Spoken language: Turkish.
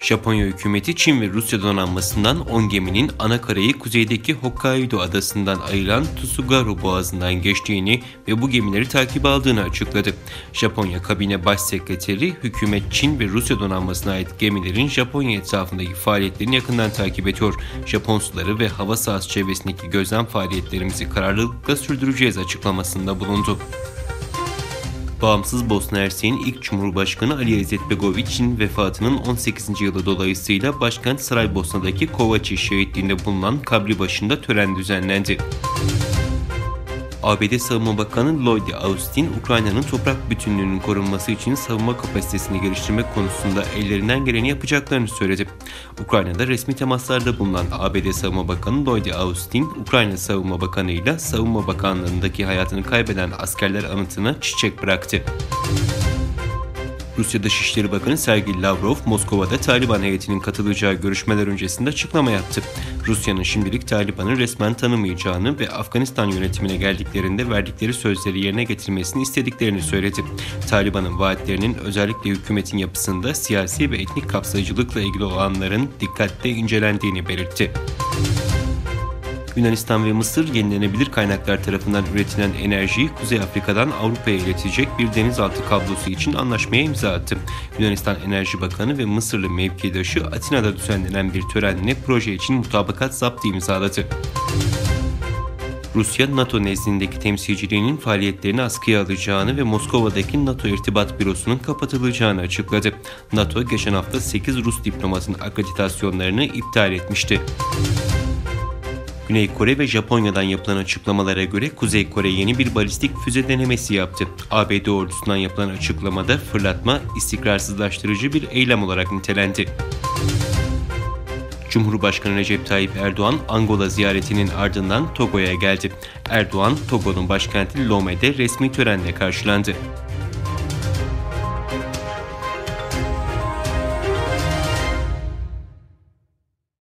Japonya hükümeti Çin ve Rusya donanmasından 10 geminin ana karayı kuzeydeki Hokkaido adasından ayıran Tsugaru Boğazı'ndan geçtiğini ve bu gemileri takibe aldığını açıkladı. Japonya Kabine Başsekreteri, hükümet Çin ve Rusya donanmasına ait gemilerin Japonya etrafındaki faaliyetlerini yakından takip ediyor. Japon suları ve hava sahası çevresindeki gözlem faaliyetlerimizi kararlılıkla sürdüreceğiz açıklamasında bulundu. Bağımsız Bosna Hersek'in ilk Cumhurbaşkanı Ali Izetbegović'in vefatının 18. yılı dolayısıyla başkent Saraybosna'daki Kovačić şehitliğinde bulunan kabri başında tören düzenlendi. ABD Savunma Bakanı Lloyd Austin, Ukrayna'nın toprak bütünlüğünün korunması için savunma kapasitesini geliştirmek konusunda ellerinden geleni yapacaklarını söyledi. Ukrayna'da resmi temaslarda bulunan ABD Savunma Bakanı Lloyd Austin, Ukrayna Savunma Bakanı ile Savunma Bakanlığı'ndaki hayatını kaybeden askerler anıtına çiçek bıraktı. Rusya Dışişleri Bakanı Sergey Lavrov, Moskova'da Taliban heyetinin katılacağı görüşmeler öncesinde açıklama yaptı. Rusya'nın şimdilik Taliban'ı resmen tanımayacağını ve Afganistan yönetimine geldiklerinde verdikleri sözleri yerine getirmesini istediklerini söyledi. Taliban'ın vaatlerinin özellikle hükümetin yapısında siyasi ve etnik kapsayıcılıkla ilgili olanların dikkatle incelendiğini belirtti. Yunanistan ve Mısır yenilenebilir kaynaklar tarafından üretilen enerjiyi Kuzey Afrika'dan Avrupa'ya iletecek bir denizaltı kablosu için anlaşmaya imza attı. Yunanistan Enerji Bakanı ve Mısırlı mevkidaşı Atina'da düzenlenen bir törenle proje için mutabakat zaptı imzaladı. Rusya, NATO nezdindeki temsilciliğinin faaliyetlerini askıya alacağını ve Moskova'daki NATO İrtibat Bürosu'nun kapatılacağını açıkladı. NATO geçen hafta 8 Rus diplomatın akreditasyonlarını iptal etmişti. Güney Kore ve Japonya'dan yapılan açıklamalara göre Kuzey Kore yeni bir balistik füze denemesi yaptı. ABD ordusundan yapılan açıklamada fırlatma istikrarsızlaştırıcı bir eylem olarak nitelendi. Cumhurbaşkanı Recep Tayyip Erdoğan, Angola ziyaretinin ardından Togo'ya geldi. Erdoğan, Togo'nun başkenti Lomé'de resmi törenle karşılandı.